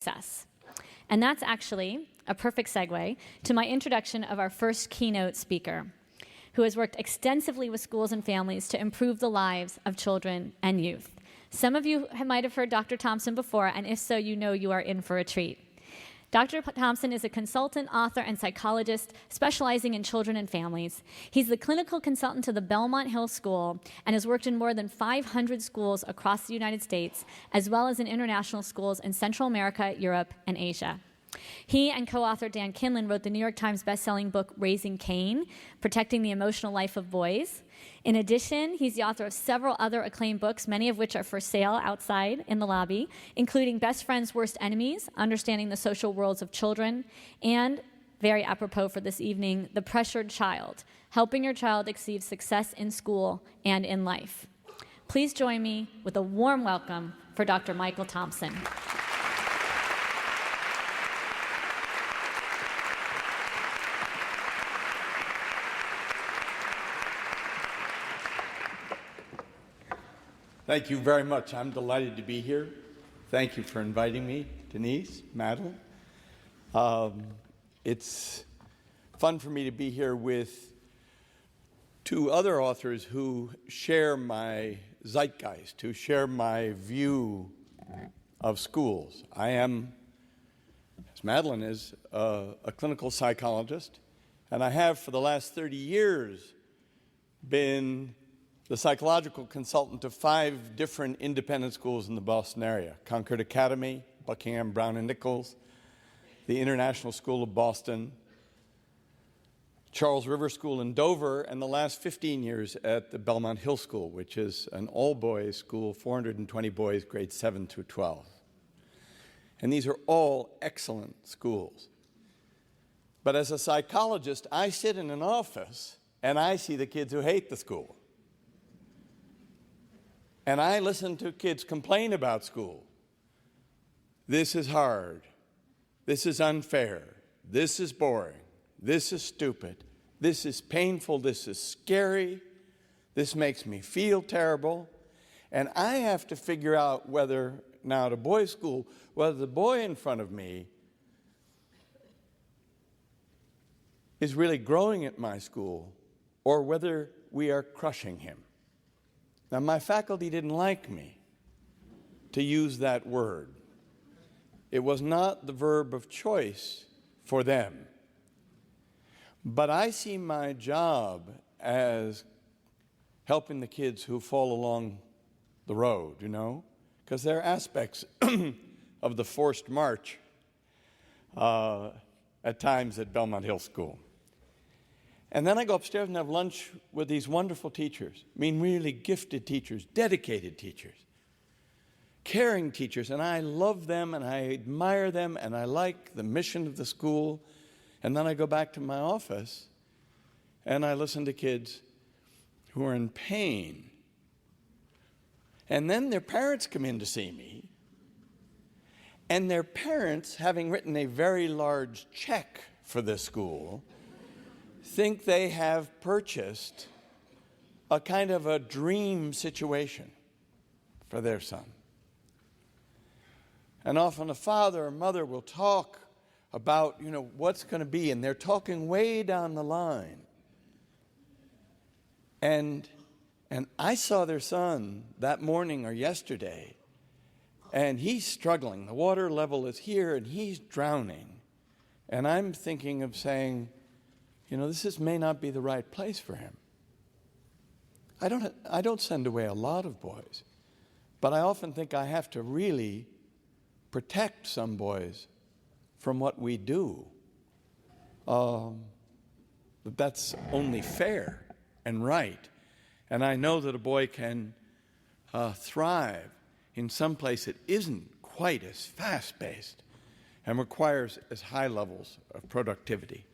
success. And that's actually a perfect segue to my introduction of our first keynote speaker, who has worked extensively with schools and families to improve the lives of children and youth. Some of you might have heard Dr. Thompson before, and if so, you know you are in for a treat. Dr. Thompson is a consultant, author, and psychologist specializing in children and families. He's the clinical consultant to the Belmont Hill School and has worked in more than 500 schools across the United States, as well as in international schools in Central America, Europe, and Asia. He and co-author Dan Kinlan wrote the New York Times bestselling book, Raising Cain, Protecting the Emotional Life of Boys. In addition, he's the author of several other acclaimed books, many of which are for sale outside in the lobby, including Best Friends, Worst Enemies, Understanding the Social Worlds of Children, and, very apropos for this evening, The Pressured Child, Helping Your Child Achieve Success in School and in Life. Please join me with a warm welcome for Dr. Michael Thompson. Thank you very much. I'm delighted to be here. Thank you for inviting me, Denise, Madeline. It's fun for me to be here with two other authors who share my zeitgeist, who share my view of schools. I am, as Madeline is, a clinical psychologist, and I have for the last 30 years been the psychological consultant to 5 different independent schools in the Boston area: Concord Academy, Buckingham, Brown and Nichols, the International School of Boston, Charles River School in Dover, and the last 15 years at the Belmont Hill School, which is an all-boys school, 420 boys, grades 7 through 12. And these are all excellent schools. But as a psychologist, I sit in an office and I see the kids who hate the school. And I listen to kids complain about school. This is hard. This is unfair. This is boring. This is stupid. This is painful. This is scary. This makes me feel terrible. And I have to figure out whether, now at a boys' school, whether the boy in front of me is really growing at my school or whether we are crushing him. Now, my faculty didn't like me to use that word. It was not the verb of choice for them. But I see my job as helping the kids who fall along the road, because there are aspects of the forced march at times at Belmont Hill School. And then I go upstairs and have lunch with these wonderful teachers. Really gifted teachers, dedicated teachers, caring teachers. And I love them and I admire them and I like the mission of the school. And then I go back to my office and I listen to kids who are in pain. And then their parents come in to see me. And their parents, having written a very large check for this school, think they have purchased a kind of a dream situation for their son. And often a father or mother will talk about, what's going to be, and they're talking way down the line. And I saw their son that morning or yesterday, and he's struggling. The water level is here, and he's drowning. And I'm thinking of saying, this may not be the right place for him. I don't send away a lot of boys, but I often think I have to really protect some boys from what we do. But that's only fair and right. And I know that a boy can thrive in some place that isn't quite as fast-paced and requires as high levels of productivity.